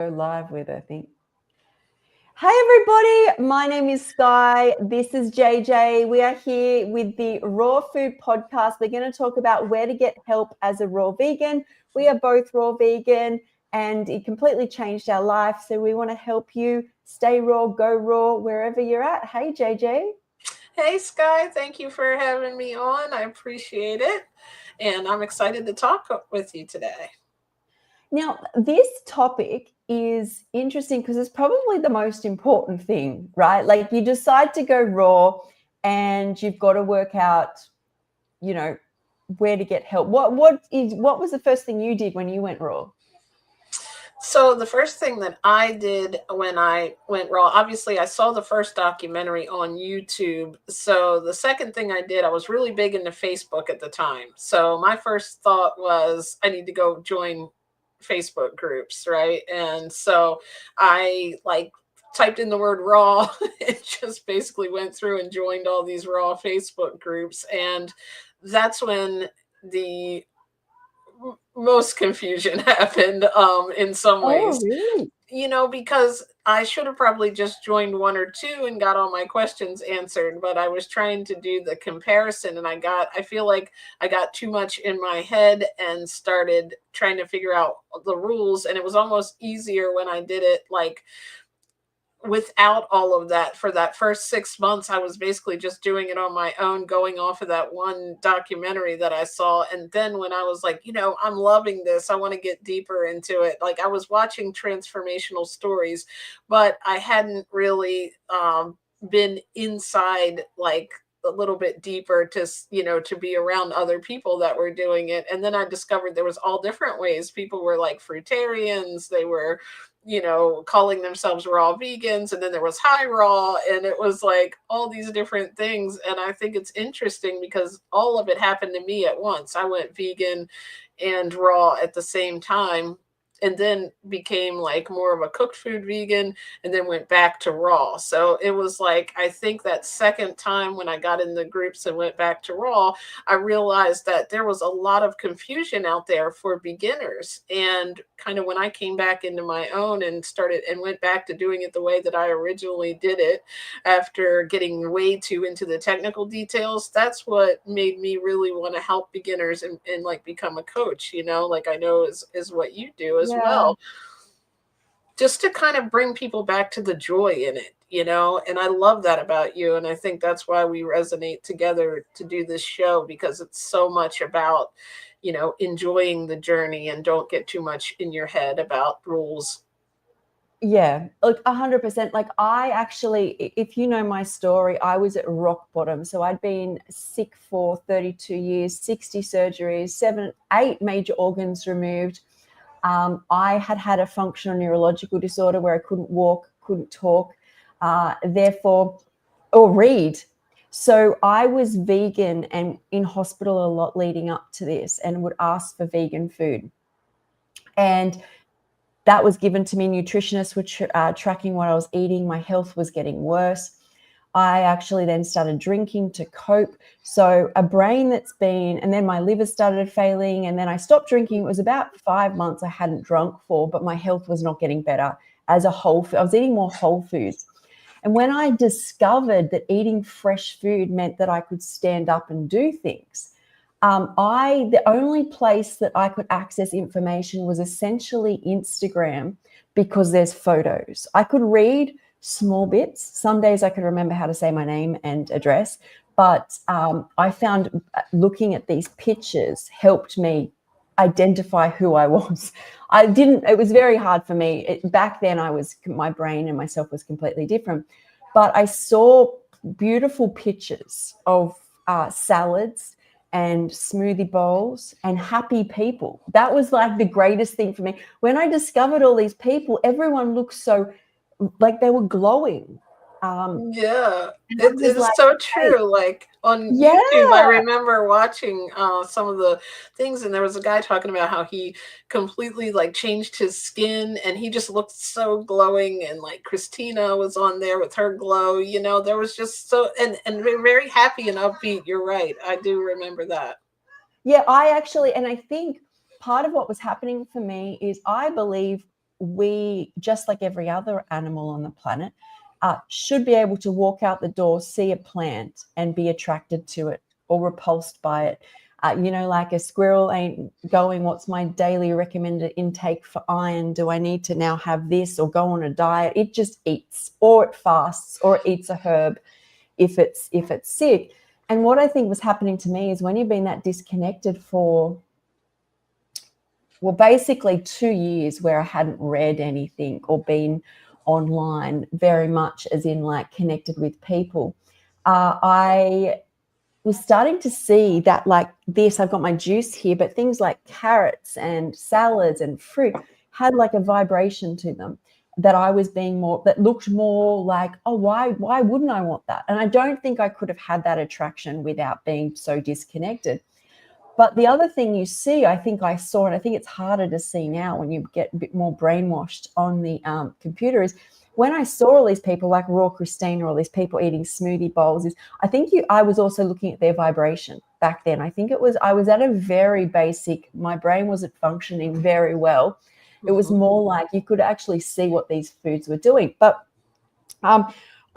Go live with, I think. Hey everybody, my name is Skye. This is JJ. We are here with the Raw Food Podcast. We're going to talk about where to get help as a raw vegan. We are both raw vegan and it completely changed our life. So we want to help you stay raw, go raw, wherever you're at. Hey JJ. Hey Skye, thank you for having me on. I appreciate it. And I'm excited to talk with you today. Now, this topic is interesting because it's probably the most important thing, right? Like you decide to go raw and you've got to work out, where to get help. What was the first thing you did when you went raw? So the first thing that I did when I went raw, obviously I saw the first documentary on YouTube. So the second thing I did, I was really big into Facebook at the time. So my first thought was I need to go join Facebook groups, right? And so I typed in the word raw and just basically went through and joined all these raw Facebook groups. And that's when the most confusion happened in some Oh, ways, really? because I should have probably just joined one or two and got all my questions answered, but I was trying to do the comparison and I feel like I got too much in my head and started trying to figure out the rules, and it was almost easier when I did it without all of that. For that first 6 months, I was basically just doing it on my own, going off of that one documentary that I saw. And then when I was like, I'm loving this, I want to get deeper into it. Like I was watching transformational stories, but I hadn't really been inside like a little bit deeper to be around other people that were doing it. And then I discovered there was all different ways. People were like fruitarians, they were calling themselves raw vegans, and then there was high raw, and it was like all these different things. And I think it's interesting because all of it happened to me at once. I went vegan and raw at the same time, and then became like more of a cooked food vegan, and then went back to raw. So it was like, I think that second time when I got in the groups and went back to raw, I realized that there was a lot of confusion out there for beginners. And kind of when I came back into my own and started and went back to doing it the way that I originally did it, after getting way too into the technical details, that's what made me really want to help beginners and like become a coach, like I know is what you do as Yeah. well, just to kind of bring people back to the joy in it, and I love that about you. And I think that's why we resonate together to do this show, because it's so much about, enjoying the journey and don't get too much in your head about rules. Yeah, like 100%. Like I actually, if you know my story, I was at rock bottom. So I'd been sick for 32 years, 60 surgeries, 8 major organs removed. I had a functional neurological disorder where I couldn't walk, couldn't talk, therefore, or read. So I was vegan and in hospital a lot leading up to this, and would ask for vegan food. And that was given to me. Nutritionists were tracking what I was eating. My health was getting worse. I actually then started drinking to cope. So a brain and then my liver started failing, and then I stopped drinking. It was about 5 months I hadn't drunk for, but my health was not getting better as a whole food. I was eating more whole foods. And when I discovered that eating fresh food meant that I could stand up and do things, the only place that I could access information was essentially Instagram, because there's photos. I could read small bits. Some days I could remember how to say my name and address, but I found looking at these pictures helped me identify who I was. It was very hard for me. Back then my brain and myself was completely different, but I saw beautiful pictures of salads and smoothie bowls and happy people. That was like the greatest thing for me. When I discovered all these people, everyone looked so like they were glowing. Yeah, And I it was is like, so hey, true. Like on YouTube, I yeah, remember watching some of the things, and there was a guy talking about how he completely like changed his skin, and he just looked so glowing. And like Christina was on there with her glow. There was just and very happy and upbeat. You're right. I do remember that. yeah, and I think part of what was happening for me is I believe we, just like every other animal on the planet, should be able to walk out the door, see a plant and be attracted to it or repulsed by it. Like a squirrel ain't going, what's my daily recommended intake for iron? Do I need to now have this or go on a diet? It just eats, or it fasts, or it eats a herb if it's sick. And what I think was happening to me is when you've been that disconnected for, well, basically 2 years where I hadn't read anything or been online very much, as in like connected with people, I was starting to see that like this, I've got my juice here, but things like carrots and salads and fruit had like a vibration to them that I was being more, that looked more like, oh, why wouldn't I want that? And I don't think I could have had that attraction without being so disconnected. But the other thing you see, I think I saw, and I think it's harder to see now when you get a bit more brainwashed on the computer, is when I saw all these people like Raw Christine or all these people eating smoothie bowls, I was also looking at their vibration back then. I think I was at a very basic, my brain wasn't functioning very well. It was more like you could actually see what these foods were doing. But I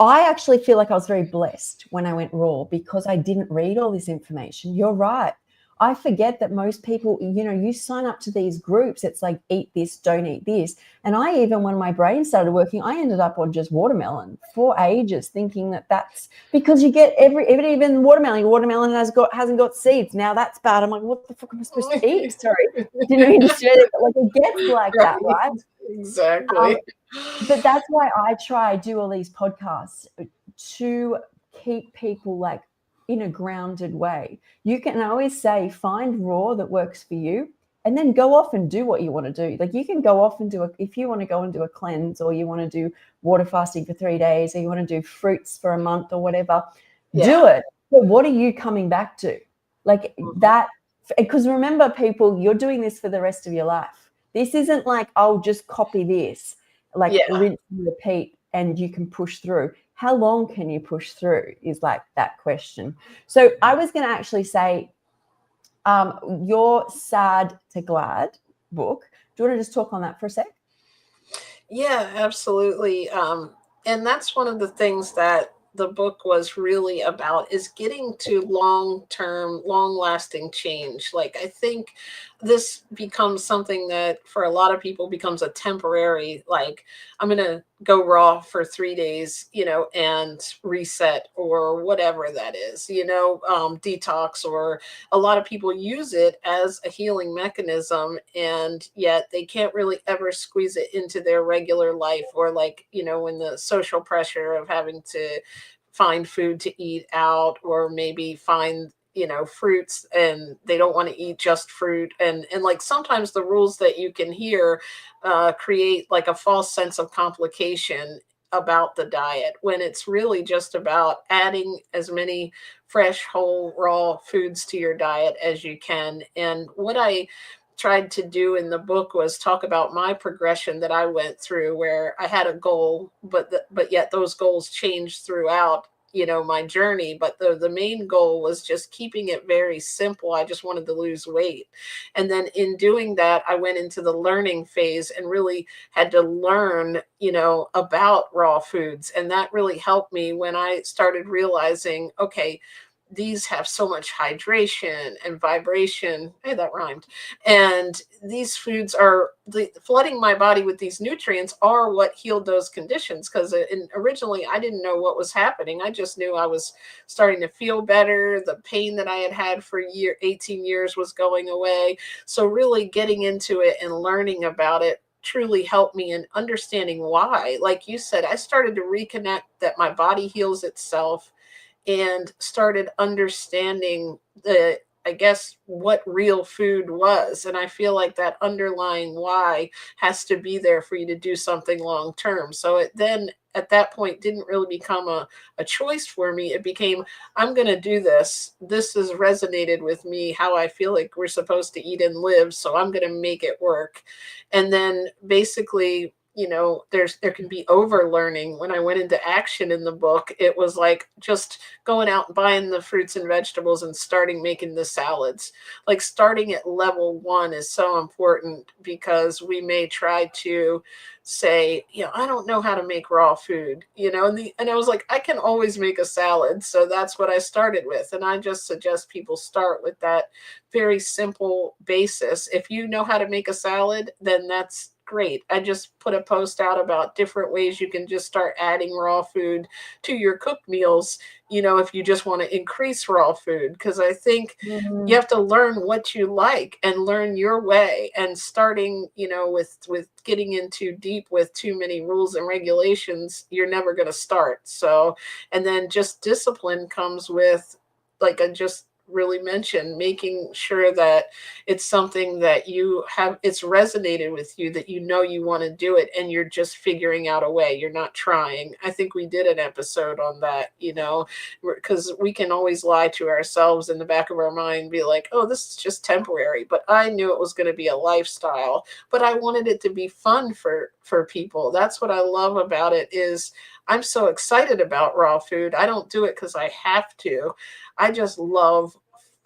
actually feel like I was very blessed when I went raw because I didn't read all this information. You're right. I forget that most people, you sign up to these groups. It's like, eat this, don't eat this. And when my brain started working, I ended up on just watermelon for ages, thinking that that's because you get even watermelon hasn't got seeds. Now that's bad. I'm like, what the fuck am I supposed to eat? Sorry, didn't mean to share it, but like it gets like that, right? Exactly. But that's why I do all these podcasts to keep people like in a grounded way. You can always say, find raw that works for you, and then go off and do what you want to do. Like you can go off and if you want to go and do a cleanse, or you want to do water fasting for 3 days, or you want to do fruits for a month or whatever, do it. But what are you coming back to? Like that, because remember people, you're doing this for the rest of your life. This isn't like, I'll just copy this, like rinse and repeat and you can push through. How long can you push through is like that question. So I was going to actually say your Sad to Glad book. Do you want to just talk on that for a sec? Yeah, absolutely. And that's one of the things that the book was really about, is getting to long-term, long-lasting change. Like I think this becomes something that for a lot of people becomes a temporary, like I'm going to go raw for 3 days, and reset or whatever that is, detox, or a lot of people use it as a healing mechanism, and yet they can't really ever squeeze it into their regular life, or like, when the social pressure of having to find food to eat out, or maybe find fruits, and they don't want to eat just fruit, and like sometimes the rules that you can hear create like a false sense of complication about the diet, when it's really just about adding as many fresh, whole, raw foods to your diet as you can. And what I tried to do in the book was talk about my progression that I went through, where I had a goal, but yet those goals changed throughout my journey. But the main goal was just keeping it very simple. I just wanted to lose weight. And then in doing that, I went into the learning phase and really had to learn, about raw foods. And that really helped me when I started realizing, okay, these have so much hydration and vibration. Hey, that rhymed. And these foods are flooding my body with these nutrients are what healed those conditions. Because originally I didn't know what was happening. I just knew I was starting to feel better. The pain that I had for 18 years was going away. So really getting into it and learning about it truly helped me in understanding why. Like you said, I started to reconnect that my body heals itself, and started understanding I guess, what real food was. And I feel like that underlying why has to be there for you to do something long term. So it then at that point didn't really become a choice for me. It became, I'm going to do this. This has resonated with me, how I feel like we're supposed to eat and live. So I'm going to make it work. And then basically there can be over learning. When I went into action in the book, it was like just going out and buying the fruits and vegetables and starting making the salads. Like starting at level one is so important, because we may try to say, I don't know how to make raw food, and I was like, I can always make a salad. So that's what I started with. And I just suggest people start with that very simple basis. If you know how to make a salad, then that's great. I just put a post out about different ways you can just start adding raw food to your cooked meals, if you just want to increase raw food. Because I think you have to learn what you like and learn your way. And starting, with getting into deep with too many rules and regulations, you're never going to start. So, and then just discipline comes with, like I just really mentioned, making sure that it's something that it's resonated with you, that you want to do it, and you're just figuring out a way. You're not trying. I think we did an episode on that, because we can always lie to ourselves in the back of our mind, be like, oh, this is just temporary. But I knew it was going to be a lifestyle, but I wanted it to be fun for people. That's what I love about it. Is I'm so excited about raw food. I don't do it because I have to. I just love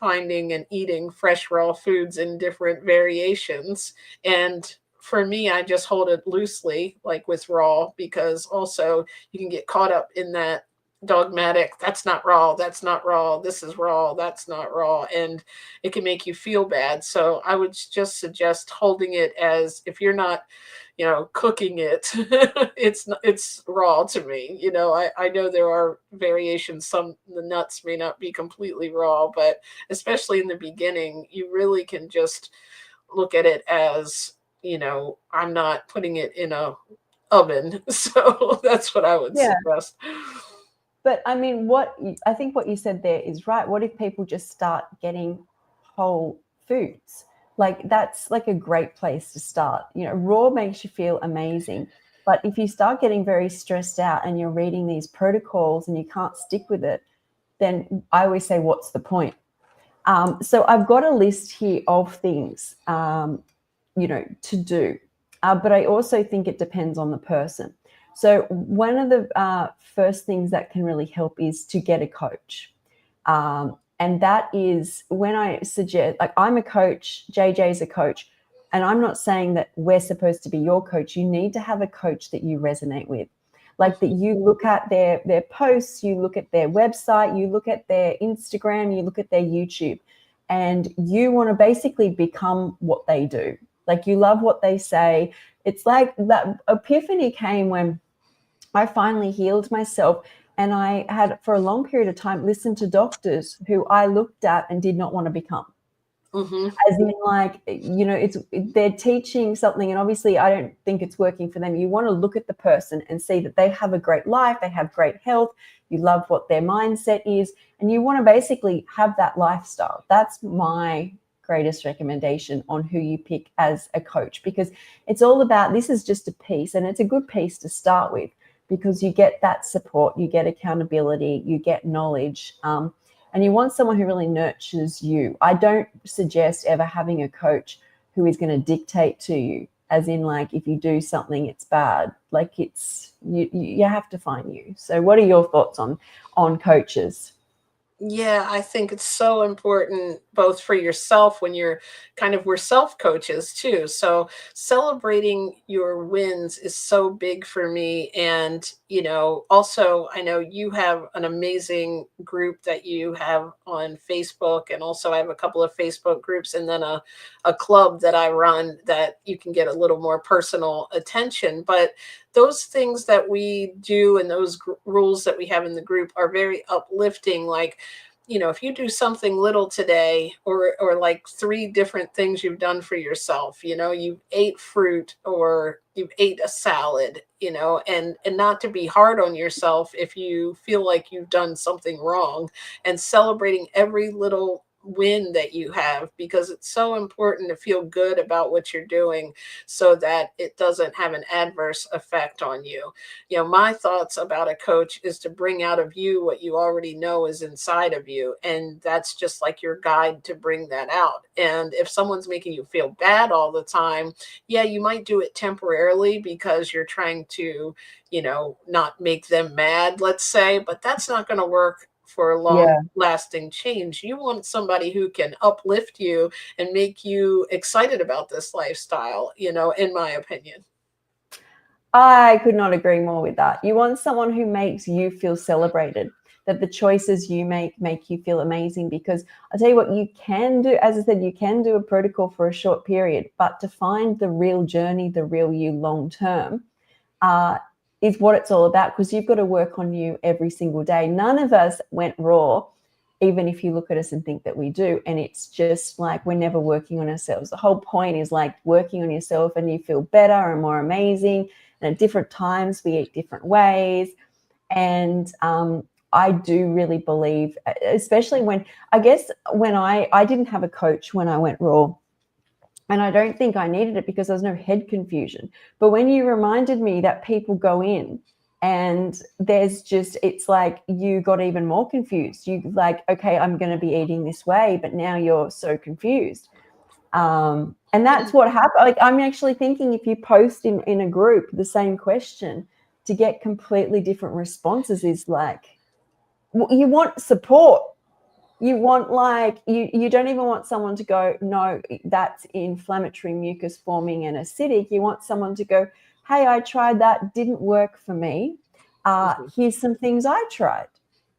finding and eating fresh raw foods in different variations. And for me, I just hold it loosely, like with raw, because also you can get caught up in that dogmatic, that's not raw, this is raw, that's not raw, and it can make you feel bad. So I would just suggest holding it as, if you're not cooking it, it's raw to me. I know there are variations. The nuts may not be completely raw, but especially in the beginning, you really can just look at it as, I'm not putting it in a oven. So that's what I would suggest. But I mean, I think what you said there is right. What if people just start getting whole foods? Like that's like a great place to start. Raw makes you feel amazing. But if you start getting very stressed out and you're reading these protocols and you can't stick with it, then I always say, what's the point? So I've got a list here of things, to do. But I also think it depends on the person. So one of the first things that can really help is to get a coach. And that is when I suggest, like, I'm a coach, JJ's a coach, and I'm not saying that we're supposed to be your coach. You need to have a coach that you resonate with. Like that you look at their posts, you look at their website, you look at their Instagram, you look at their YouTube, and you want to basically become what they do. Like you love what they say. It's like that epiphany came when I finally healed myself, and I had for a long period of time listened to doctors who I looked at and did not want to become. As in, like, they're teaching something, and obviously I don't think it's working for them. You want to look at the person and see that they have a great life, they have great health, you love what their mindset is, and you want to basically have that lifestyle. That's my greatest recommendation on who you pick as a coach, because it's all about, this is just a piece, and it's a good piece to start with, because you get that support, you get accountability, you get knowledge, and you want someone who really nurtures you. I don't suggest ever having a coach who is going to dictate to you, as in, like, if you do something, it's bad. Like, it's you have to find you. So what are your thoughts on coaches? Yeah, I think it's so important both for yourself when we're self coaches too. So celebrating your wins is so big for me. And, also I know you have an amazing group that you have on Facebook. And also I have a couple of Facebook groups, and then a club that I run that you can get a little more personal attention. But those things that we do and those rules that we have in the group are very uplifting. Like, if you do something little today, or like 3 different things you've done for yourself, you ate fruit or you ate a salad, and not to be hard on yourself if you feel like you've done something wrong, and celebrating every little win that you have, because it's so important to feel good about what you're doing so that it doesn't have an adverse effect on you. My thoughts about a coach is to bring out of you what you already know is inside of you. And that's just like your guide to bring that out. And if someone's making you feel bad all the time, yeah, you might do it temporarily because you're trying to, not make them mad, let's say, but that's not going to work for a long Yeah. lasting change. You want somebody who can uplift you and make you excited about this lifestyle, in my opinion. I could not agree more with that. You want someone who makes you feel celebrated, that the choices you make you feel amazing. Because I'll tell you what, you can do, as I said, you can do a protocol for a short period, but to find the real journey, the real you long term, is what it's all about, because you've got to work on you every single day. None of us went raw, even if you look at us and think that we do. And it's just like we're never working on ourselves. The whole point is like working on yourself, and you feel better and more amazing. And at different times, we eat different ways. And I do really believe, especially when I didn't have a coach when I went raw. And I don't think I needed it because there was no head confusion. But when you reminded me that people go in and it's like you got even more confused. You like, okay, I'm going to be eating this way, but now you're so confused. And that's what happened. Like, I'm actually thinking if you post in a group the same question, to get completely different responses is like, you want support. You want you don't even want someone to go, no, that's inflammatory, mucus forming and acidic. You want someone to go, hey, I tried that, didn't work for me. Here's some things I tried.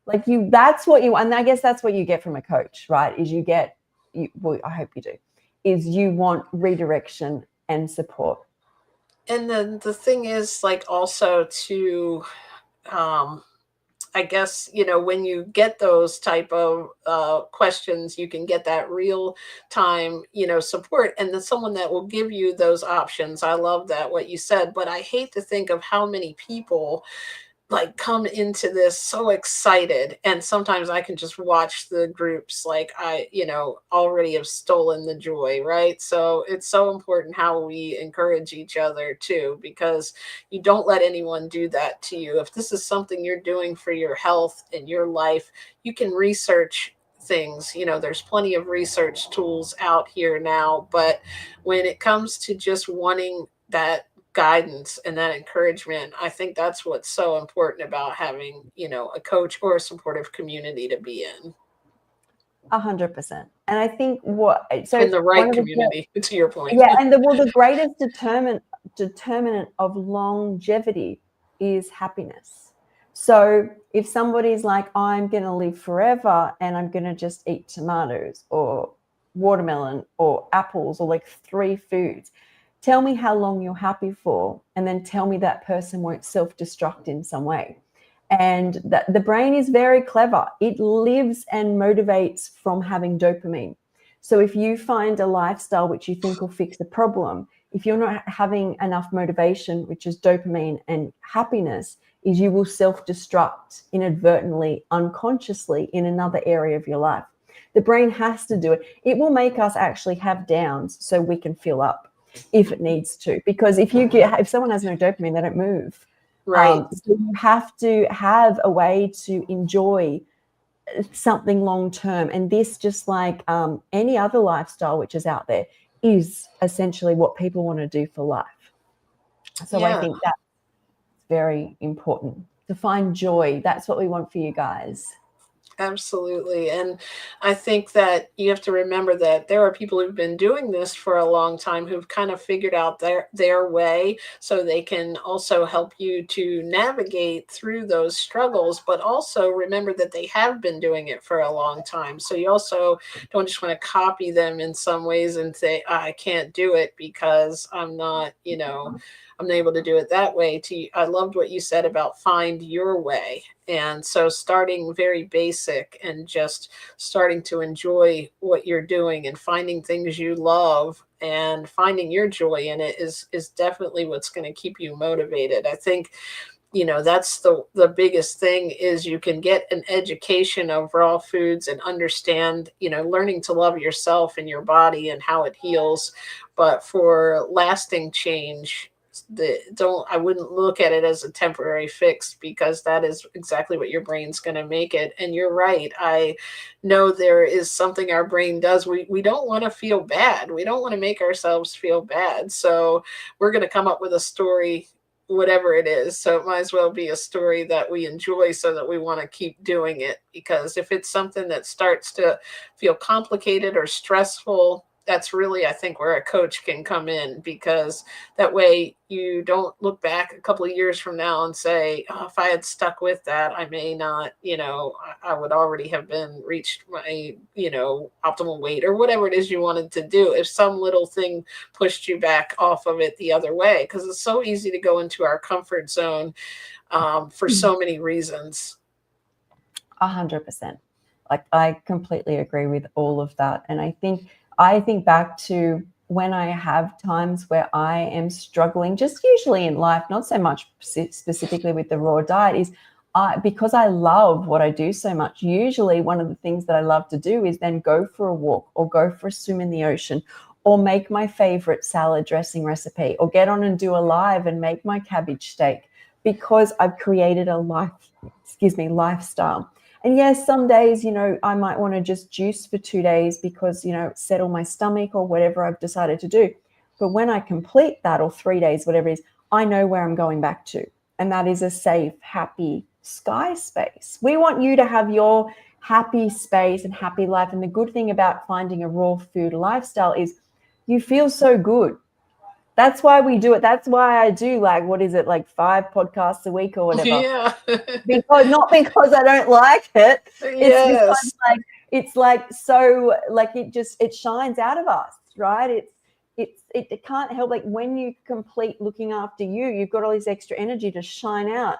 That's what you, and I guess that's what you get from a coach, right? Is I hope you do, is you want redirection and support. And then the thing is, like, also to, I guess, when you get those type of questions, you can get that real time, support, and then someone that will give you those options. I love that, what you said, but I hate to think of how many people like come into this so excited, and sometimes I can just watch the groups like I already have stolen the joy, right? So it's so important how we encourage each other too, because you don't let anyone do that to you. If this is something you're doing for your health and your life, you can research things. There's plenty of research tools out here now, but when it comes to just wanting that guidance and that encouragement, I think that's what's so important about having, a coach or a supportive community to be in. 100%. And I think in the right community, to your point. Yeah, and the greatest determinant of longevity is happiness. So if somebody's like, I'm going to live forever and I'm going to just eat tomatoes or watermelon or apples or like 3 foods, tell me how long you're happy for, and then tell me that person won't self-destruct in some way. And that the brain is very clever. It lives and motivates from having dopamine. So if you find a lifestyle which you think will fix the problem, if you're not having enough motivation, which is dopamine and happiness, is you will self-destruct inadvertently, unconsciously in another area of your life. The brain has to do it. It will make us actually have downs so we can fill up if it needs to. Because if someone has no dopamine, they don't move. Right. So you have to have a way to enjoy something long term. And this, just like any other lifestyle which is out there, is essentially what people want to do for life. So yeah. I think that's very important, to find joy. That's what we want for you guys. Absolutely. And I think that you have to remember that there are people who've been doing this for a long time, who've kind of figured out their way, so they can also help you to navigate through those struggles, but also remember that they have been doing it for a long time. So you also don't just want to copy them in some ways and say, I can't do it because I'm not, I'm able to do it that way. I loved what you said about find your way. And so starting very basic and just starting to enjoy what you're doing and finding things you love and finding your joy in it is definitely what's going to keep you motivated. I think that's the biggest thing, is you can get an education of raw foods and understand, learning to love yourself and your body and how it heals. But for lasting change, I wouldn't look at it as a temporary fix, because that is exactly what your brain's going to make it. And you're right. I know there is something our brain does. We don't want to feel bad. We don't want to make ourselves feel bad. So we're going to come up with a story, whatever it is. So it might as well be a story that we enjoy, so that we want to keep doing it. Because if it's something that starts to feel complicated or stressful, that's really, I think, where a coach can come in, because that way you don't look back a couple of years from now and say, oh, if I had stuck with that, I may not, I would already have been reached my, optimal weight, or whatever it is you wanted to do, if some little thing pushed you back off of it the other way. Because it's so easy to go into our comfort zone for so many reasons. 100%. Like, I completely agree with all of that. And I think back to when I have times where I am struggling, just usually in life, not so much specifically with the raw diet, is because I love what I do so much. Usually one of the things that I love to do is then go for a walk, or go for a swim in the ocean, or make my favorite salad dressing recipe, or get on and do a live and make my cabbage steak, because I've created a lifestyle. And yes, some days, I might want to just juice for 2 days because, settle my stomach or whatever I've decided to do. But when I complete that, or 3 days, whatever it is, I know where I'm going back to. And that is a safe, happy Skye space. We want you to have your happy space and happy life. And the good thing about finding a raw food lifestyle is you feel so good. That's why we do it. That's why I do, like, what is it, like 5 podcasts a week or whatever. Yeah. Not because I don't like it. Yes. It's like so, like, it shines out of us, right? It can't help, like, when you complete looking after you, you've got all this extra energy to shine out.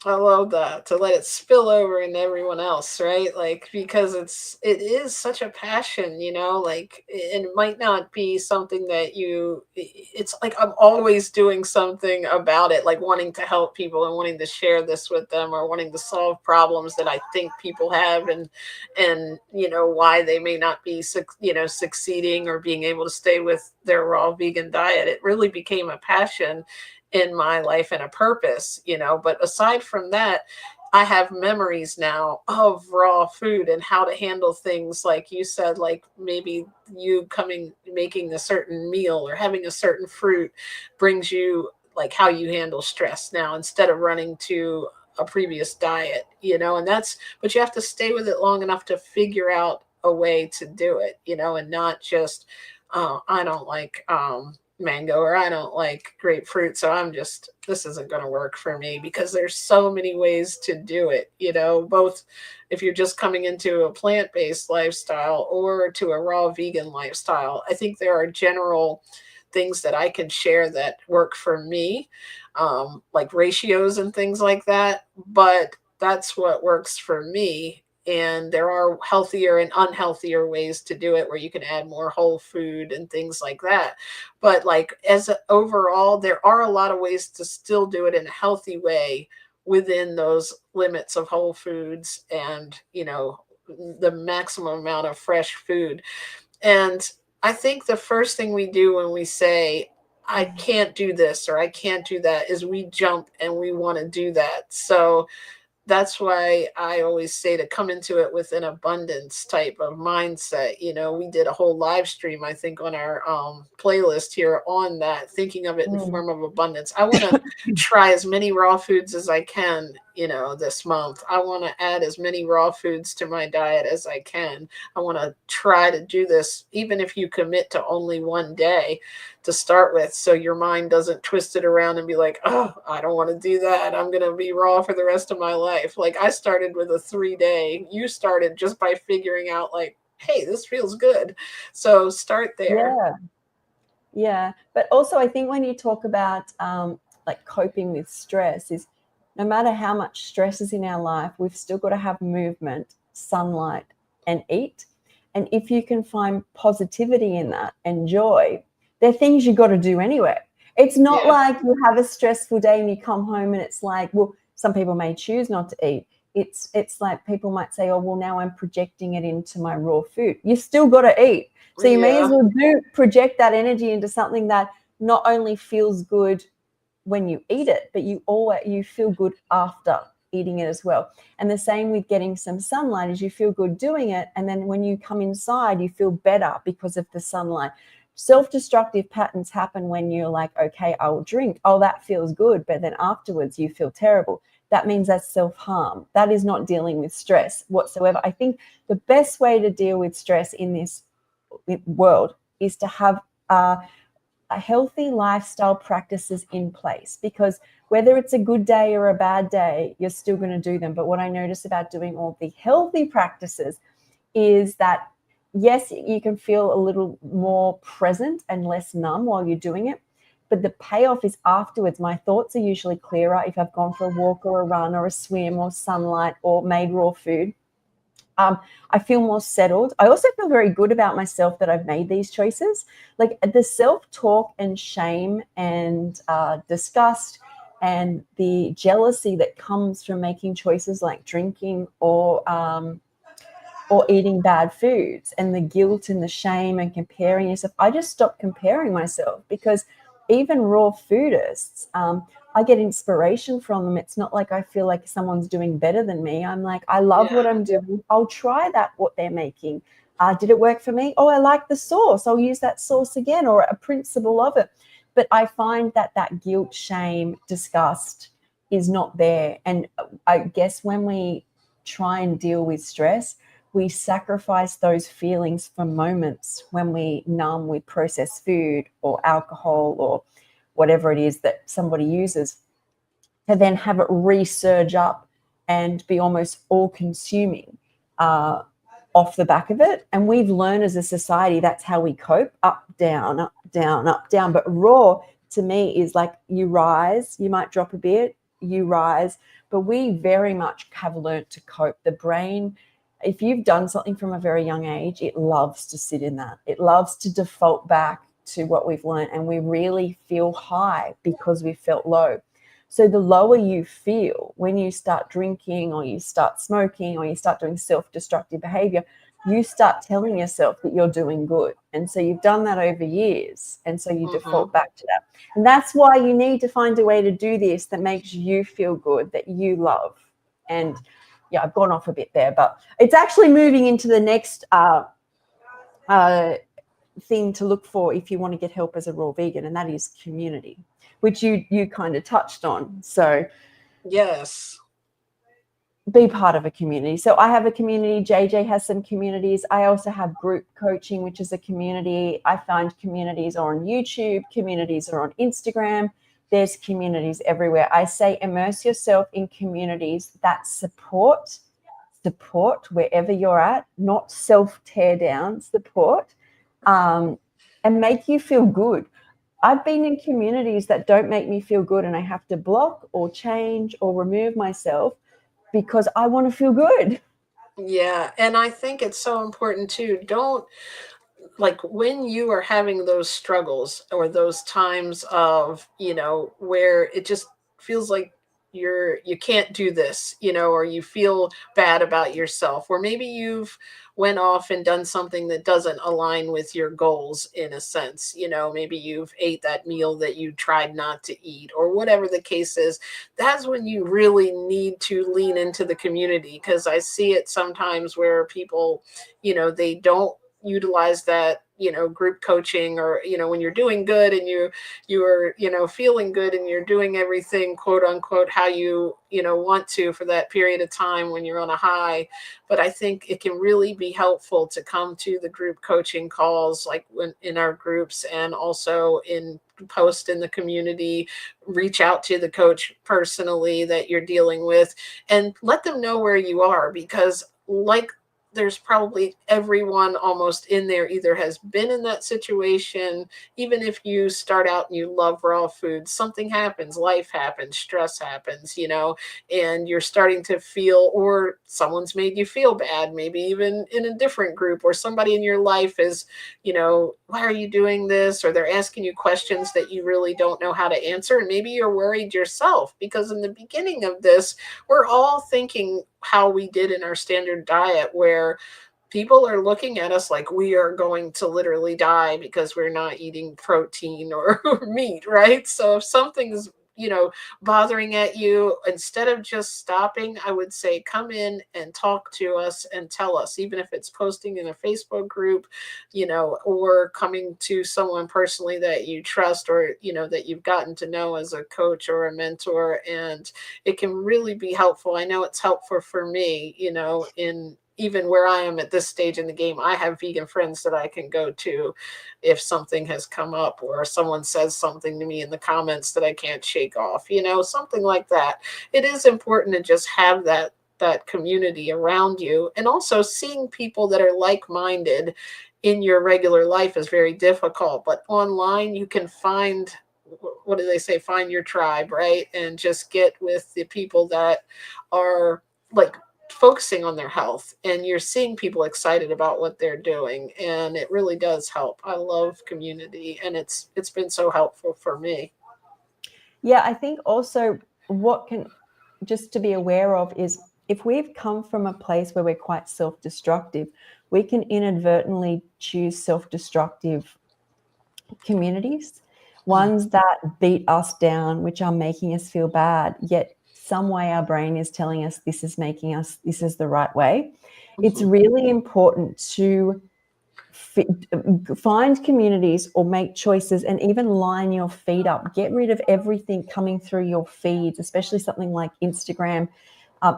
I love that, to let it spill over into everyone else, right? Like, because it is such a passion, like, and it might not be something that it's like I'm always doing something about it, like wanting to help people and wanting to share this with them, or wanting to solve problems that I think people have, and why they may not be succeeding or being able to stay with their raw vegan diet. It really became a passion in my life and a purpose, but aside from that, I have memories now of raw food and how to handle things, like you said, like maybe you making a certain meal or having a certain fruit brings you, like, how you handle stress now, instead of running to a previous diet, but you have to stay with it long enough to figure out a way to do it, and not just, I don't like mango, or I don't like grapefruit, so this isn't going to work for me, because there's so many ways to do it, both if you're just coming into a plant-based lifestyle or to a raw vegan lifestyle. I think there are general things that I can share that work for me, like ratios and things like that, but that's what works for me. And there are healthier and unhealthier ways to do it, where you can add more whole food and things like that. But, like, overall, there are a lot of ways to still do it in a healthy way within those limits of whole foods and, the maximum amount of fresh food. And I think the first thing we do when we say, I can't do this or I can't do that, is we jump and we want to do that. So that's why I always say to come into it with an abundance type of mindset. We did a whole live stream, I think, on our playlist here on that, thinking of it in form of abundance. I want to try as many raw foods as I can, this month. I want to add as many raw foods to my diet as I can. I want to try to do this, even if you commit to only 1 day to start with, so your mind doesn't twist it around and be like, oh, I don't want to do that, I'm going to be raw for the rest of my life. Like, I started with a 3-day. You started just by figuring out, like, hey, this feels good. So start there. Yeah. But also, I think when you talk about like coping with stress, is no matter how much stress is in our life, we've still got to have movement, sunlight, and eat. And if you can find positivity in that and joy, they're things you got to do anyway. It's not Yeah. like you have a stressful day and you come home and it's like, well, some people may choose not to eat. It's like people might say, oh, well, now I'm projecting it into my raw food. You still got to eat. So you may as Yeah. well project that energy into something that not only feels good when you eat it, but you feel good after eating it as well. And the same with getting some sunlight is you feel good doing it. And then when you come inside, you feel better because of the sunlight. Self-destructive patterns happen when you're like, okay, I'll drink. Oh, that feels good. But then afterwards you feel terrible. That means that's self-harm. That is not dealing with stress whatsoever. I think the best way to deal with stress in this world is to have a healthy lifestyle practices in place, because whether it's a good day or a bad day, you're still going to do them. But what I notice about doing all the healthy practices is that, yes, you can feel a little more present and less numb while you're doing it, but the payoff is afterwards. My thoughts are usually clearer if I've gone for a walk or a run or a swim or sunlight or made raw food. I feel more settled. I also feel very good about myself that I've made these choices. Like the self-talk and shame and disgust and the jealousy that comes from making choices like drinking or eating bad foods, and the guilt and the shame and comparing yourself. I just stopped comparing myself, because even raw foodists, I get inspiration from them. It's not like I feel like someone's doing better than me. I'm like, I love what Yeah. I'm doing. I'll try that, what they're making. Did it work for me? Oh, I like the sauce. I'll use that sauce again, or a principle of it. But I find that guilt, shame, disgust is not there. And I guess when we try and deal with stress, we sacrifice those feelings for moments when we numb with processed food or alcohol or whatever it is that somebody uses, to then have it resurge up and be almost all-consuming off the back of it. And we've learned as a society that's how we cope: up, down, up, down, up, down. But raw, to me, is like you rise, you might drop a bit, you rise. But we very much have learned to cope. The brain, if you've done something from a very young age, it loves to sit in that. It loves to default back to what we've learned, and we really feel high because we felt low. So the lower you feel when you start drinking or you start smoking or you start doing self-destructive behavior, you start telling yourself that you're doing good. And so you've done that over years, and so you default back to that. And that's why you need to find a way to do this that makes you feel good, that you love. And yeah, I've gone off a bit there, but it's actually moving into the next thing to look for if you want to get help as a raw vegan, and that is community, which you kind of touched on. So Yes. be part of a community. So I have a community. JJ has some communities. I also have group coaching, which is a community. I find communities are on YouTube, communities are on Instagram. There's communities everywhere. I say immerse yourself in communities that support wherever you're at, not self-tear down, support, and make you feel good. I've been in communities that don't make me feel good, and I have to block or change or remove myself because I want to feel good. Yeah. And I think it's so important too. Don't, like, when you are having those struggles or those times of, where it just feels like you can't do this, or you feel bad about yourself, or maybe you've went off and done something that doesn't align with your goals in a sense, maybe you've ate that meal that you tried not to eat or whatever the case is. That's when you really need to lean into the community, because I see it sometimes where people, they don't utilize that, group coaching, or when you're doing good and you are, feeling good and you're doing everything quote unquote how you want to for that period of time when you're on a high. But I think it can really be helpful to come to the group coaching calls, like when in our groups, and also in post in the community, reach out to the coach personally that you're dealing with and let them know where you are, because like there's probably everyone almost in there either has been in that situation. Even if you start out and you love raw food, something happens, life happens, stress happens, and you're starting to feel, or someone's made you feel bad, maybe even in a different group, or somebody in your life is, why are you doing this? Or they're asking you questions that you really don't know how to answer. And maybe you're worried yourself, because in the beginning of this, we're all thinking how we did in our standard diet, where people are looking at us like we are going to literally die because we're not eating protein or meat, right? So if something's, bothering at you, instead of just stopping, I would say come in and talk to us and tell us, even if it's posting in a Facebook group, or coming to someone personally that you trust, or, that you've gotten to know as a coach or a mentor. And it can really be helpful. I know it's helpful for me, in even where I am at this stage in the game. I have vegan friends that I can go to if something has come up, or someone says something to me in the comments that I can't shake off, something like that. It is important to just have that community around you. And also seeing people that are like-minded in your regular life is very difficult, but online you can find, what do they say, find your tribe, right? And just get with the people that are like focusing on their health, and you're seeing people excited about what they're doing, and it really does help. I love community, and it's been so helpful for me. Yeah, I think also what can just to be aware of is, if we've come from a place where we're quite self-destructive, we can inadvertently choose self-destructive communities, ones that beat us down, which are making us feel bad, yet some way our brain is telling us this is the right way. It's really important to find communities or make choices, and even line your feed up. Get rid of everything coming through your feeds, especially something like Instagram,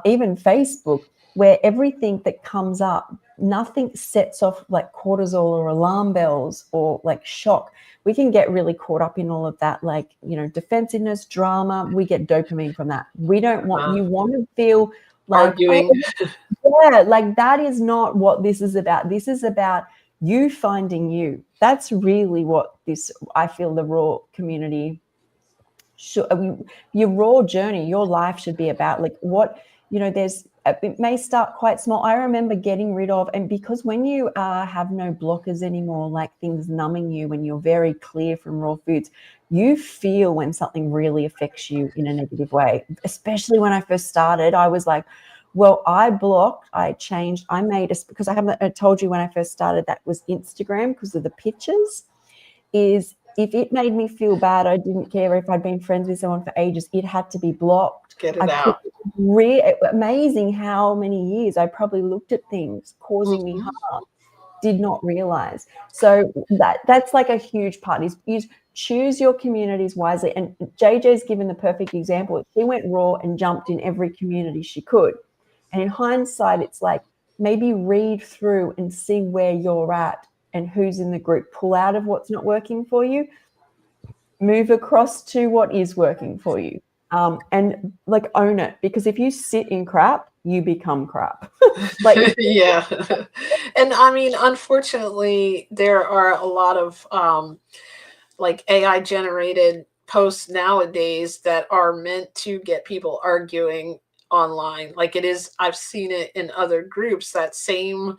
even Facebook, where everything that comes up, nothing sets off like cortisol or alarm bells or like shock. We can get really caught up in all of that, like, defensiveness, drama. We get dopamine from that. We don't want, you want to feel like arguing. yeah, like that is not what this is about. This is about you finding you. That's really what I feel the raw community should, your raw journey, your life should be about. Like what, it may start quite small. I remember getting rid of, and because when you have no blockers anymore, like things numbing you, when you're very clear from raw foods, you feel when something really affects you in a negative way. Especially when I first started, I was like, well, I blocked, I changed, I made us, because I told you when I first started that was Instagram, because of the pictures, is if it made me feel bad, I didn't care if I'd been friends with someone for ages, it had to be blocked. Get it out. Amazing how many years I probably looked at things causing me harm, did not realize. So that's like a huge part, is choose your communities wisely. And JJ's given the perfect example. She went raw and jumped in every community she could. And in hindsight, it's like, maybe read through and see where you're at and who's in the group. Pull out of what's not working for you, move across to what is working for you, and like own it. Because if you sit in crap, you become crap. Like, yeah. And I mean, unfortunately, there are a lot of like AI generated posts nowadays that are meant to get people arguing online. Like it is, I've seen it in other groups, that same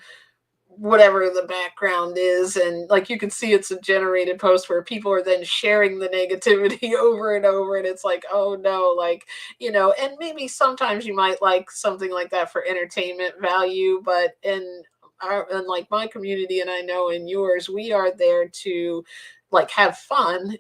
whatever the background is, and like you can see it's a generated post where people are then sharing the negativity over and over, and it's like, oh no, like, and maybe sometimes you might like something like that for entertainment value, but in like my community, and I know in yours, we are there to like have fun,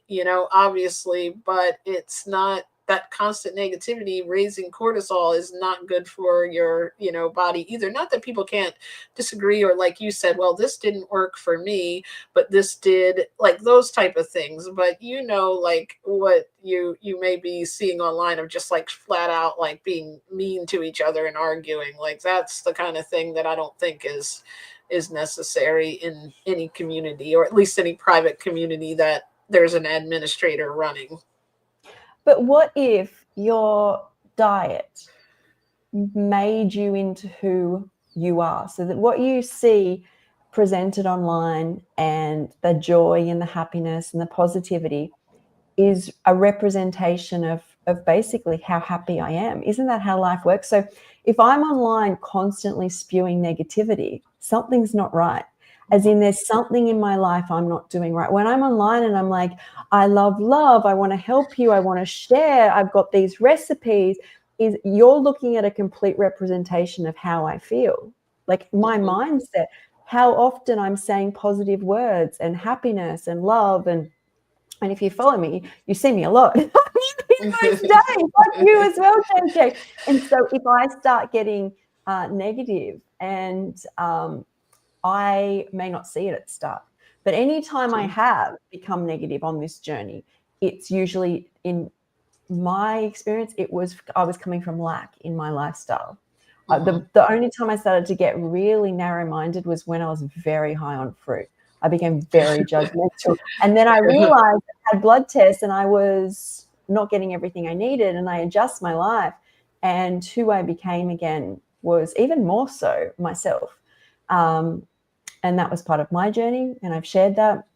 obviously, but it's not that constant negativity. Raising cortisol is not good for your, body either. Not that people can't disagree, or like you said, well, this didn't work for me, but this did, like those type of things. But like what you may be seeing online of just like flat out like being mean to each other and arguing, like that's the kind of thing that I don't think is necessary in any community, or at least any private community that there's an administrator running. but what if your diet made you into who you are. So that what you see presented online and the joy and the happiness and the positivity is a representation of basically how happy I am. Isn't that how life works? So if I'm online constantly spewing negativity, something's not right. As in, there's something in my life I'm not doing right. When I'm online and I'm like, I love love, I want to help you, I want to share, I've got these recipes, is you're looking at a complete representation of how I feel. Like my mindset, how often I'm saying positive words and happiness and love, and if you follow me, you see me a lot. Most days, like you as well, JJ. And so if I start getting negative, and I may not see it at the start, but anytime I have become negative on this journey, it's usually, in my experience, I was coming from lack in my lifestyle. The only time I started to get really narrow-minded was when I was very high on fruit. I became very judgmental. And then I realized I had blood tests and I was not getting everything I needed, and I adjust my life. And who I became again was even more so myself. And that was part of my journey, and I've shared that.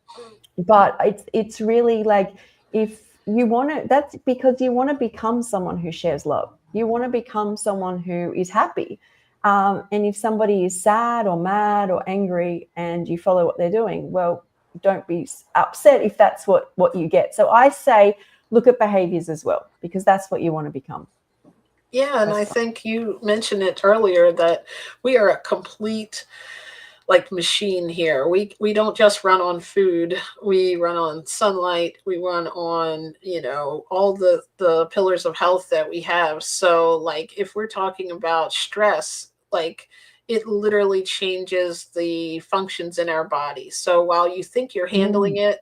But it's really like, if you want to, that's because you want to become someone who shares love. You want to become someone who is happy. And if somebody is sad or mad or angry and you follow what they're doing, well, don't be upset if that's what you get. So I say, look at behaviors as well, because that's what you want to become. Yeah, and I think you mentioned it earlier that we are a complete like machine here. We don't just run on food. We run on sunlight. We run on, all the pillars of health that we have. So like if we're talking about stress, like it literally changes the functions in our body. So while you think you're handling it,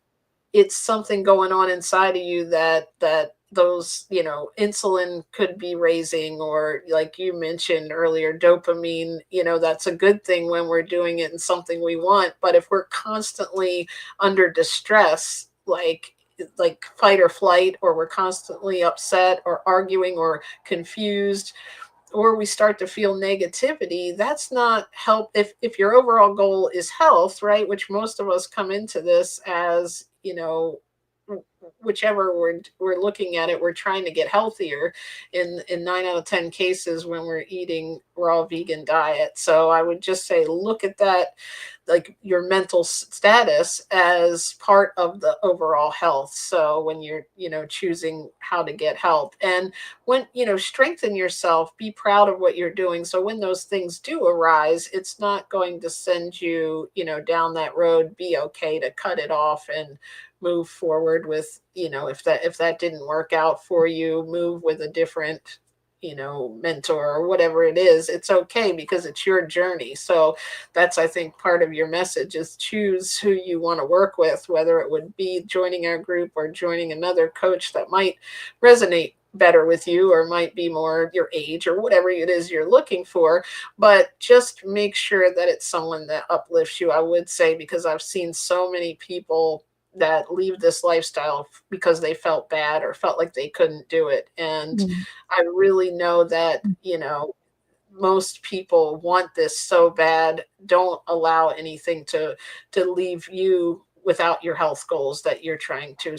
it's something going on inside of you that those insulin could be raising, or like you mentioned earlier, dopamine. That's a good thing when we're doing it and something we want. But if we're constantly under distress, like fight or flight, or we're constantly upset or arguing or confused, or we start to feel negativity, that's not help. If your overall goal is health, right, which most of us come into this as, whichever we're looking at it, we're trying to get healthier in 9 out of 10 cases when we're eating raw vegan diet. So I would just say, look at that, like your mental status, as part of the overall health. So when you're choosing how to get help, and when strengthen yourself, be proud of what you're doing, so when those things do arise, it's not going to send you down that road. Be okay to cut it off and move forward with, if that didn't work out for you, move with a different mentor or whatever it is. It's okay, because it's your journey. So that's, I think, part of your message, is choose who you want to work with, whether it would be joining our group or joining another coach that might resonate better with you, or might be more your age, or whatever it is you're looking for. But just make sure that it's someone that uplifts you, I would say, because I've seen so many people that leave this lifestyle because they felt bad or felt like they couldn't do it. And I really know that, most people want this so bad. Don't allow anything to leave you without your health goals that you're trying to,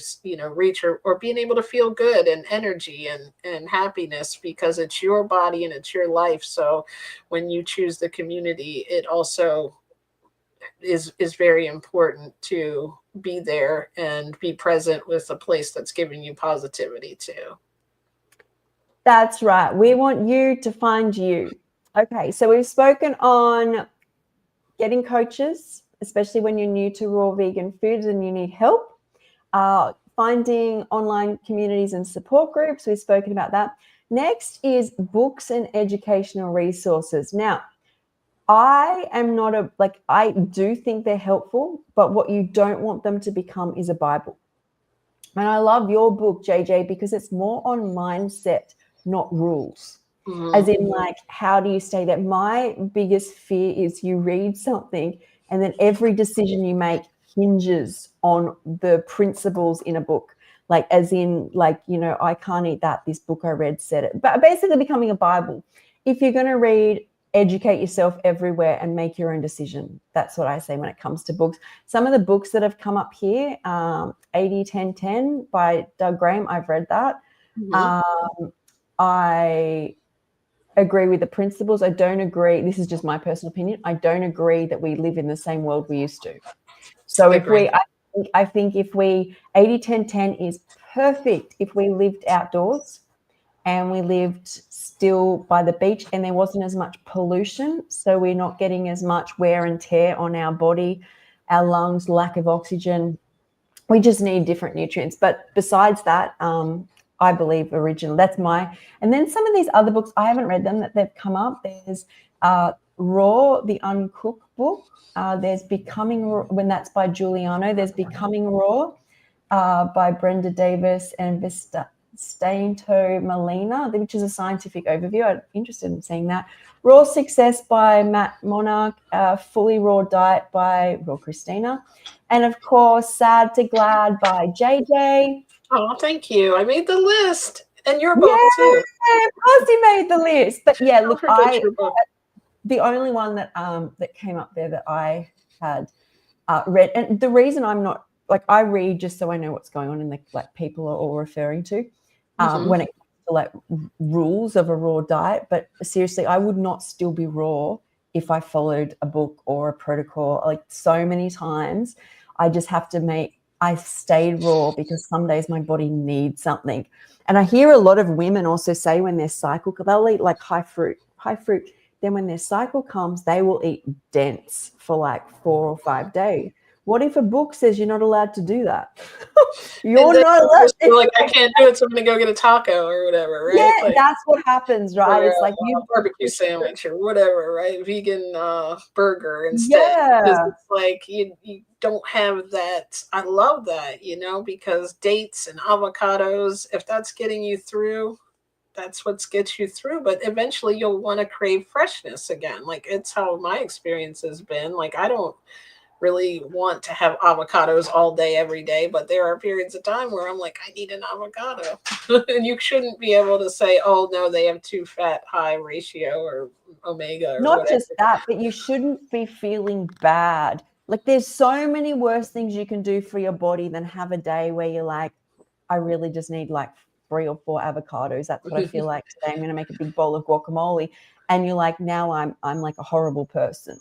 reach, or being able to feel good and energy and happiness, because it's your body and it's your life. So when you choose the community, it also is very important to be there and be present with a place that's giving you positivity too. That's right. We want you to find you. Okay, so we've spoken on getting coaches, especially when you're new to raw vegan foods and you need help. Finding online communities and support groups. We've spoken about that. Next is books and educational resources. Now, I am not I do think they're helpful, but what you don't want them to become is a Bible. And I love your book, JJ, because it's more on mindset, not rules. As in, like, how do you stay there? My biggest fear is you read something and then every decision you make hinges on the principles in a book. Like, as in, like, I can't eat that. This book I read said it. But basically becoming a Bible. If you're going to read educate yourself everywhere and make your own decision. That's what I say when it comes to books. Some of the books that have come up here, 80-10-10 by Doug Graham, I've read that. I agree with the principles. I don't agree. This is just my personal opinion. I don't agree that we live in the same world we used to. So I think if we 80-10-10 is perfect if we lived outdoors and we lived still by the beach and there wasn't as much pollution, so we're not getting as much wear and tear on our body, our lungs, lack of oxygen. We just need different nutrients. But besides that, I believe original. That's my. And then some of these other books, I haven't read them, that they've come up. There's Raw, the Uncooked book. There's Becoming Raw, when that's by Giuliano. There's Becoming Raw by Brenda Davis and Vistainto Molina, which is a scientific overview. I'm interested in seeing that. Raw Success by Matt Monarch. Fully Raw Diet by Raw Christina. And, of course, Sad to Glad by JJ. Oh, thank you. I made the list. And your book, too. Yeah, of course you made the list. But, yeah, look, the only one that came up there that I had read, and the reason I'm not, like, I read just so I know what's going on in the, like, people are all referring to when it comes to, like, rules of a raw diet. But seriously, I would not still be raw if I followed a book or a protocol. Like, so many times I just have to I stayed raw because some days my body needs something. And I hear a lot of women also say when their cycle, they'll eat like high fruit. Then when their cycle comes, they will eat dense for like 4 or 5 days. What if a book says you're not allowed to do that? You're not allowed. Like, I can't do it, so I'm going to go get a taco or whatever, right? Yeah, like, that's what happens, right? Or, it's like you barbecue sandwich or whatever, right? Vegan burger instead. Yeah. Because it's like you don't have that. I love that, because dates and avocados, if that's getting you through, that's what gets you through. But eventually you'll want to crave freshness again. Like, it's how my experience has been. Like, I don't really want to have avocados all day, every day, but there are periods of time where I'm like, I need an avocado. And you shouldn't be able to say, oh, no, they have too fat, high ratio or omega or not whatever. just that, but you shouldn't be feeling bad. Like, there's so many worse things you can do for your body than have a day where you're like, I really just need like 3 or 4 avocados. That's what I feel like today. I'm going to make a big bowl of guacamole. And you're like, now I'm like a horrible person.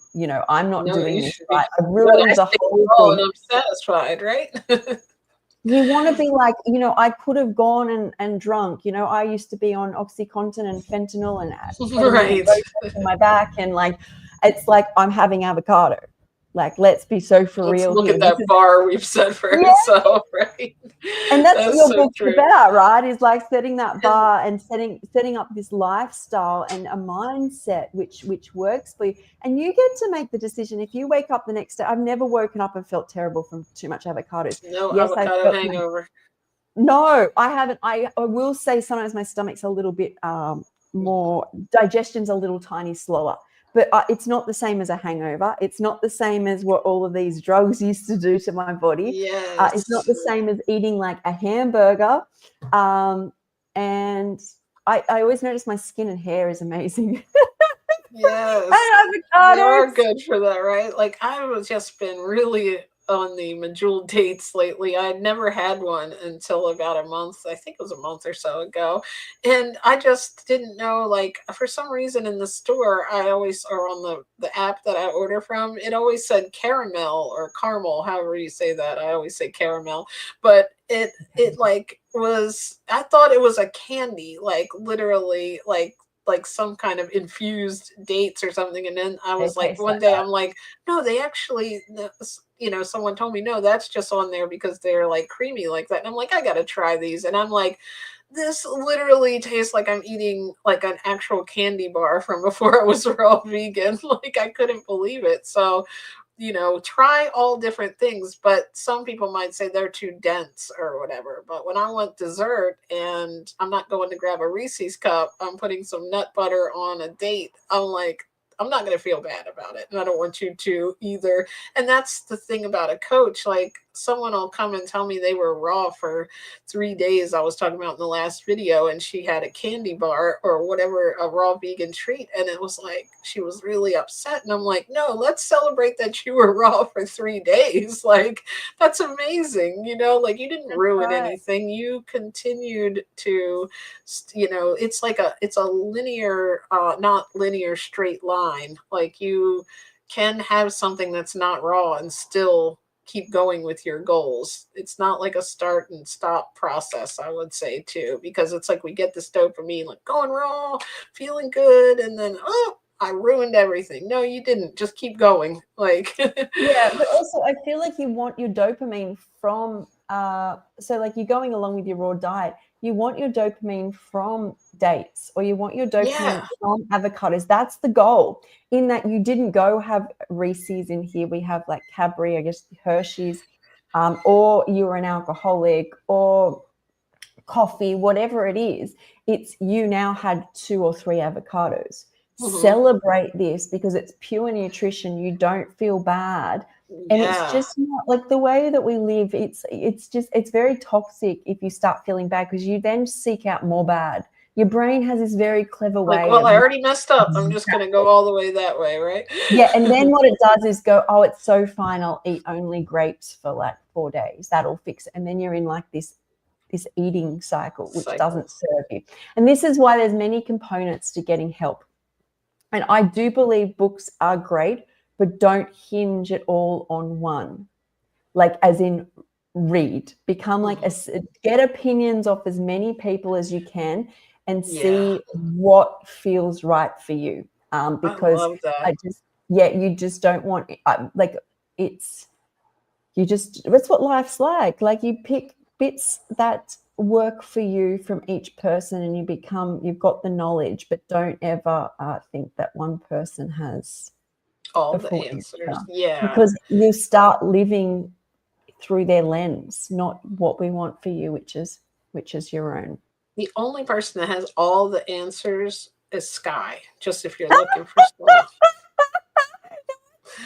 I'm not doing this right. I ruined the whole thing. And I'm satisfied, right? You want to be like, I could have gone and drunk. I used to be on OxyContin and fentanyl and right in my back. And like, it's like I'm having avocado. Like, let's be so for real. Look here. at that bar we've set for ourselves, right? And that's what your book's about, right? Is like setting that bar and setting up this lifestyle and a mindset which works for you. And you get to make the decision. If you wake up the next day, I've never woken up and felt terrible from too much avocados. No avocado hangover. No, I haven't. I will say sometimes my stomach's a little bit more, digestion's a little tiny slower. But it's not the same as a hangover. It's not the same as what all of these drugs used to do to my body. Yes. It's not the same as eating like a hamburger. And I always notice my skin and hair is amazing. Yes. And they are good for that, right? Like, I've just been really on the Medjool dates lately. I had never had one until about a month. I think it was a month or so ago. And I just didn't know, like, for some reason in the store, I always, or on the app that I order from, it always said caramel or caramel, however you say that. I always say caramel. But it like was, I thought it was a candy, like literally like some kind of infused dates or something. And then I was like, one day I'm like, no, they actually, someone told me, no, that's just on there because they're like creamy like that. And I'm like, I got to try these. And I'm like, this literally tastes like I'm eating like an actual candy bar from before I was raw vegan. Like, I couldn't believe it. So, try all different things, but some people might say they're too dense or whatever. But when I want dessert and I'm not going to grab a Reese's cup, I'm putting some nut butter on a date. I'm like, I'm not going to feel bad about it. And I don't want you to either. And that's the thing about a coach. Like, someone will come and tell me they were raw for 3 days. I was talking about in the last video, and she had a candy bar or whatever, a raw vegan treat. And it was like, she was really upset. And I'm like, no, let's celebrate that you were raw for 3 days. Like, that's amazing. You know, like you didn't ruin right. anything. You continued to, you know, it's like it's a linear, not linear straight line. Like you can have something that's not raw and still keep going with your goals. It's not like a start and stop process, I would say too, because it's like we get this dopamine, like going raw, feeling good, and then, oh, I ruined everything. No, you didn't. Just keep going. Like, Yeah, but also I feel like you want your dopamine from so like you're going along with your raw diet, you want your dopamine from dates, or you want your dopamine yeah, from avocados. That's the goal. In that you didn't go have Reese's in here. We have like Cadbury, I guess Hershey's, or you were an alcoholic, or coffee, whatever it is. It's you now had 2 or 3 avocados. hmm, Celebrate this because it's pure nutrition. You don't feel bad. And it's yeah. just not like the way that we live. It's very toxic if you start feeling bad, because you then seek out more bad. Your brain has this very clever Like, way well, of I already messed up. I'm just going to go exactly. all the way that way, right? Yeah, and then what it does is go, oh, it's so fine. I'll eat only grapes for like 4 days. That'll fix it. And then you're in like this eating cycle, which Cycle. doesn't serve you. And this is why there's many components to getting help. And I do believe books are great, but don't hinge it all on one. Like, as in, read, become like get opinions off as many people as you can, and Yeah, see what feels right for you. I Because love that. you just don't want like it's it's what life's like. Like you pick bits that work for you from each person, and you've got the knowledge, but don't ever think that one person has All the the full answers. answer, Yeah. because you start living through their lens, not what we want for you, which is your own. The only person that has all the answers is Skye, just if you're looking for stuff.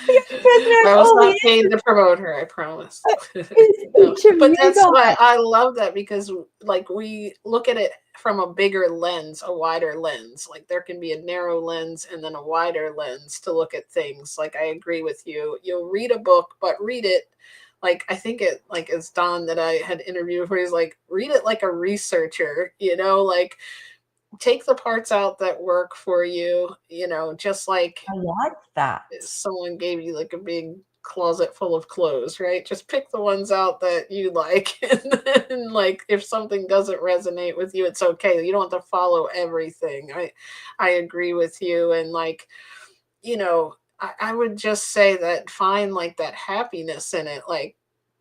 The only person who has I was all the not paid answers to promote her, I promise. is No, each of but you that's why guys. I love that, because like we look at it from a bigger lens, a wider lens. Like there can be a narrow lens and then a wider lens to look at things. Like I agree with you. You'll read a book, but read it like, I think it, like it's Don that I had interviewed where he's like, read it like a researcher, you know, like take the parts out that work for you, you know, just like I like that. someone gave you like a big closet full of clothes, right? Just pick the ones out that you like. And then like if something doesn't resonate with you, it's okay. You don't have to follow everything. I agree with you. And like, you know, I would just say that find like that happiness in it. Like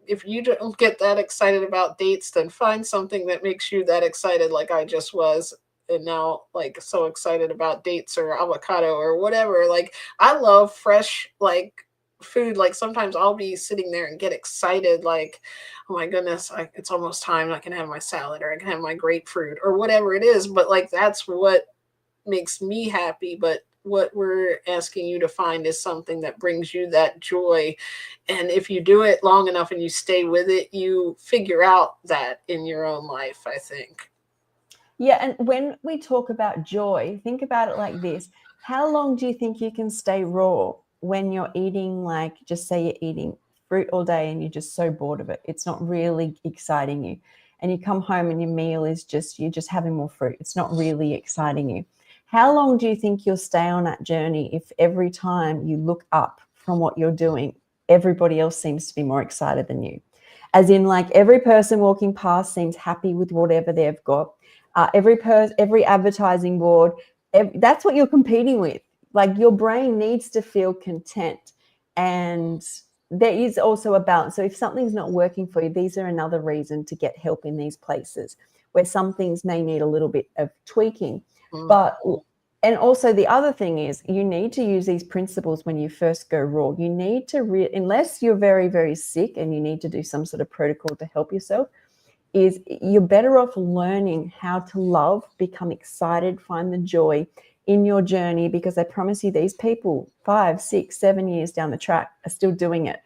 if you don't get that excited about dates, then find something that makes you that excited, like I just was. And now, like, so excited about dates or avocado or whatever. Like, I love fresh, like, food. Like, sometimes I'll be sitting there and get excited, like, oh my goodness, it's almost time. I can have my salad or I can have my grapefruit or whatever it is. But, like, that's what makes me happy. But what we're asking you to find is something that brings you that joy. And if you do it long enough and you stay with it, you figure out that in your own life, I think. Yeah, and when we talk about joy, think about it like this. How long do you think you can stay raw when you're eating, like, just say you're eating fruit all day and you're just so bored of it? It's not really exciting you. And you come home and your meal is you're just having more fruit. It's not really exciting you. How long do you think you'll stay on that journey if every time you look up from what you're doing, everybody else seems to be more excited than you? As in, like, every person walking past seems happy with whatever they've got. Every advertising board, that's what you're competing with. Like, your brain needs to feel content, and there is also a balance. So if something's not working for you, these are another reason to get help in these places where some things may need a little bit of tweaking. Mm. But and also the other thing is, you need to use these principles when you first go raw. You need to unless you're very, very sick and you need to do some sort of protocol to help yourself, is you're better off learning how to love, become excited, find the joy in your journey, because I promise you, these people 5, 6, 7 years down the track are still doing it.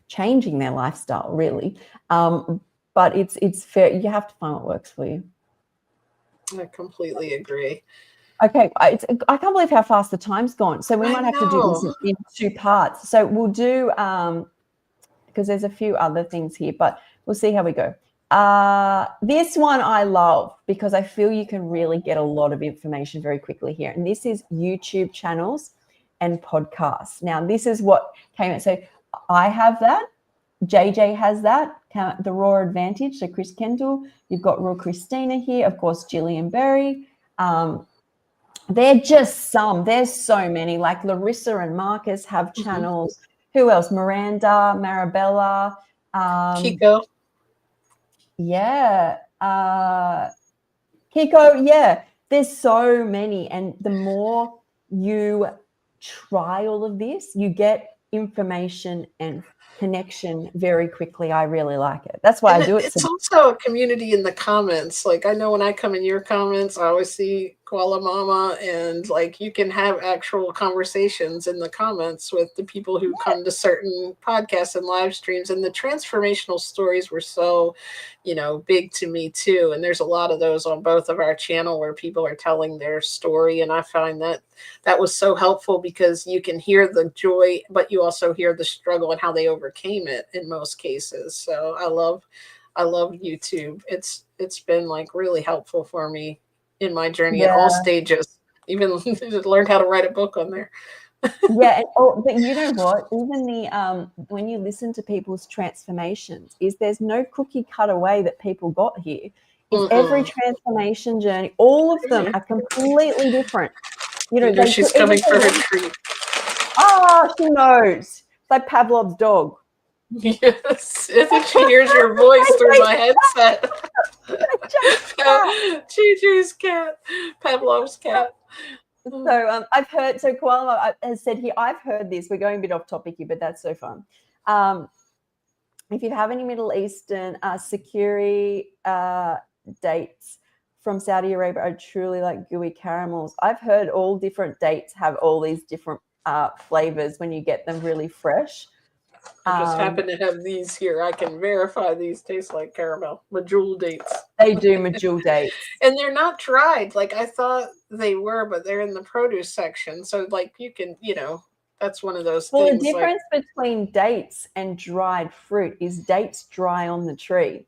changing their lifestyle, really. But it's fair. You have to find what works for you. I completely agree. Okay, I can't believe how fast the time's gone. So we I might have to do this in 2 parts. So we'll do because there's a few other things here, but we'll see how we go. This one I love because I feel you can really get a lot of information very quickly here. And this is YouTube channels and podcasts. Now, this is what came out. So I have that. JJ has that, the Raw Advantage. So Chris Kendall, you've got Raw Christina here, of course, Gillian Berry. They're just some. There's so many. Like Larissa and Marcus have channels. Who else? Miranda, Marabella, Kiko. Yeah. Kiko, yeah. There's so many. And the more you try all of this, you get information and connection very quickly. I really like it. That's why I do it. It's also a community in the comments. Like I know when I come in your comments, I always see Koala Mama, and like you can have actual conversations in the comments with the people who come to certain podcasts and live streams. And the transformational stories were so, big to me too. And there's a lot of those on both of our channel where people are telling their story. And I find that was so helpful because you can hear the joy, but you also hear the struggle and how they overcame it in most cases. So I love YouTube. It's been like really helpful for me in my journey at all stages. Even learned how to write a book on there. Yeah, but you know what? Even the when you listen to people's transformations, there's no cookie cutter way that people got here. Every transformation journey, all of them are completely different. She's coming for her treat. Oh, she knows. It's like Pavlov's dog. Yes, I think she hears your voice through my headset. JJ's cat, Pavlov's cat. So I've heard. So Koala has said here, I've heard this. We're going a bit off topic here, but that's so fun. If you have any Middle Eastern security dates from Saudi Arabia, are truly like gooey caramels. I've heard all different dates have all these different flavors when you get them really fresh. I just happen to have these here. I can verify these taste like caramel. Medjool dates. They do, Medjool dates. And they're not dried like I thought they were, but they're in the produce section. So like you can, that's one of those things. Well, the difference between dates and dried fruit is dates dry on the tree.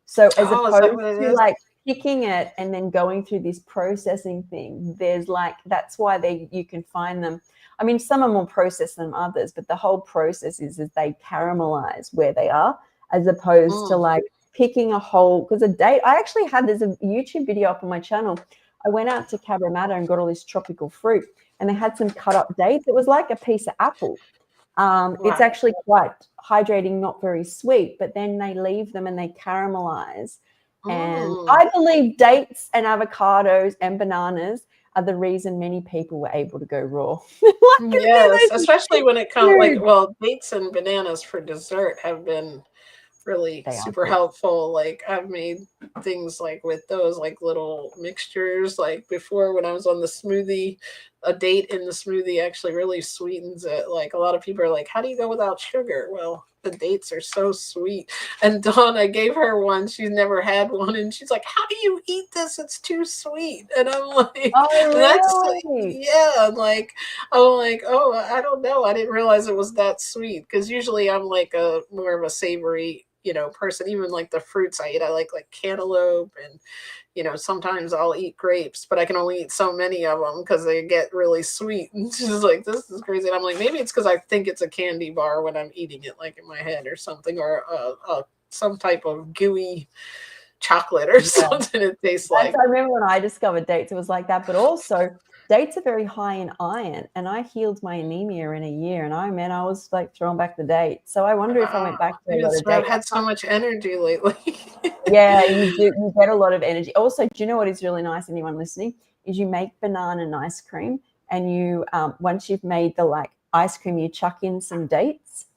So as opposed to like picking it and then going through this processing thing, there's like, that's why you can find them. I mean, some are more processed than others, but the whole process is they caramelize where they are, as opposed to like picking a whole, because a date, there's a YouTube video up on my channel. I went out to Cabramatta and got all this tropical fruit, and they had some cut up dates. It was like a piece of apple. It's actually quite hydrating, not very sweet, but then they leave them and they caramelize. And I believe dates and avocados and bananas are the reason many people were able to go raw. Yes, especially when it comes dates and bananas for dessert have been really super helpful. Like I've made things like with those like little mixtures, like before when I was on the smoothie, a date in the smoothie actually really sweetens it. Like a lot of people are like, how do you go without sugar? Well, the dates are so sweet. And Dawn, I gave her one. She's never had one. And she's like, how do you eat this? It's too sweet. And I'm like, oh, really? I'm like, oh, I don't know. I didn't realize it was that sweet. Because usually I'm like more of a savory, person. Even like the fruits I eat, I like cantaloupe and, sometimes I'll eat grapes, but I can only eat so many of them because they get really sweet. And she's like, this is crazy. And I'm like, maybe it's because I think it's a candy bar when I'm eating it, like in my head or something, or some type of gooey chocolate or something it tastes like. I remember when I discovered dates, it was like that. But also, dates are very high in iron, and I healed my anemia in a year, and I was like throwing back the date. So I wonder if I went back to another date. I've had so much energy lately. Yeah, you do. You get a lot of energy. Also, do you know what is really nice? Anyone listening, is you make banana and ice cream, and you once you've made the ice cream, you chuck in some dates.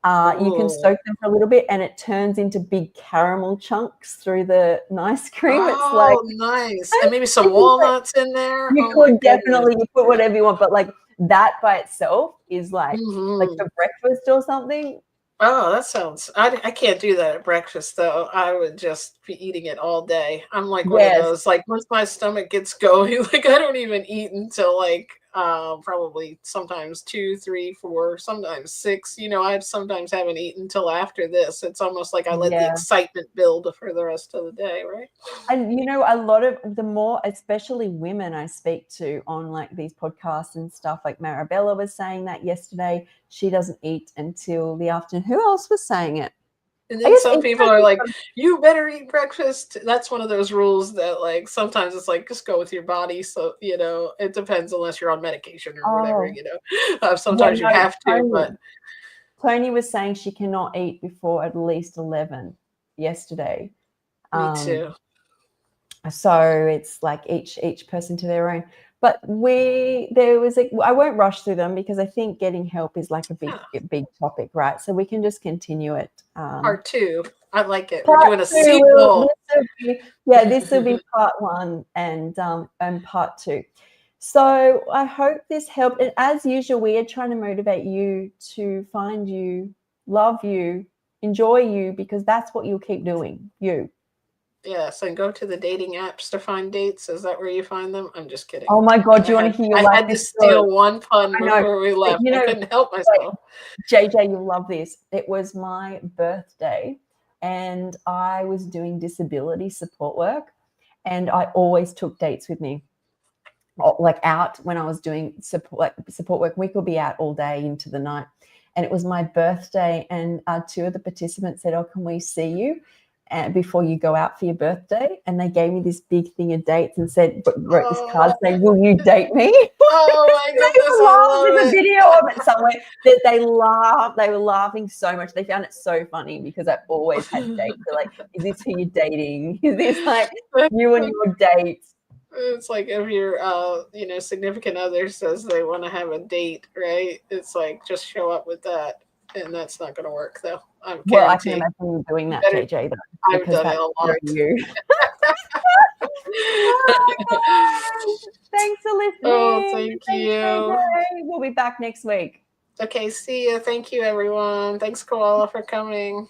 You can soak them for a little bit, and it turns into big caramel chunks through the ice cream. It's like nice, and maybe some walnuts in there. You could definitely put whatever you want, but like that by itself is like for breakfast or something. Oh, that sounds, I can't do that at breakfast though. I would just be eating it all day. I'm like one of Yes, those, like once my stomach gets going, like I don't even eat until like probably sometimes 2, 3, 4, sometimes 6. I sometimes haven't eaten until after this. It's almost like I let the yeah. excitement build for the rest of the day, right? And a lot of the more, especially women I speak to on like these podcasts and stuff, like Marabella was saying that yesterday, she doesn't eat until the afternoon. Who else was saying it? And I then guess some it's people are like, you better eat breakfast. That's one of those rules that like sometimes it's like just go with your body. So, it depends unless you're on medication or whatever, oh yeah, sometimes you no, have to, but Tony was saying she cannot eat before at least 11 yesterday. me too. So it's like each person to their own. But I won't rush through them because I think getting help is like Yeah. a big topic, right? So we can just continue it. Part 2. I like it. We're Part doing a two sequel. this will be part 1 and part 2. So I hope this helped. And as usual, we are trying to motivate you to find you, love you, enjoy you, because that's what you'll keep doing. You. Yes, and go to the dating apps to find dates. Is that where you find them? I'm just kidding. Oh my God, do I you want had to hear your I like had to this story? steal one pun I know. before we left. I couldn't help Wait, myself. JJ, you'll love this. It was my birthday and I was doing disability support work, and I always took dates with me. Like out when I was doing support work, we could be out all day into the night. And it was my birthday, and 2 of the participants said, "Oh, can we see you before you go out for your birthday?" And they gave me this big thing of dates and wrote this card saying, "Will you date me?" Oh my goodness, They I laughed. love There's a it. video of it somewhere. They laughed. They were laughing so much. They found it so funny because I always had dates. They're like, "Is this who you're dating? Is this like you and your dates?" It's like if your significant other says they want to have a date, right? It's like just show up with that, and that's not going to work though. I'm Well, I can guaranteeing. imagine you doing that, Better. JJ, though, I've because done it that's a very lot. you. Oh my God. Thanks for Oh, listening. thank Thanks, JJ. you. We'll be back next week. Okay, see you. Thank you, everyone. Thanks, Koala, for coming.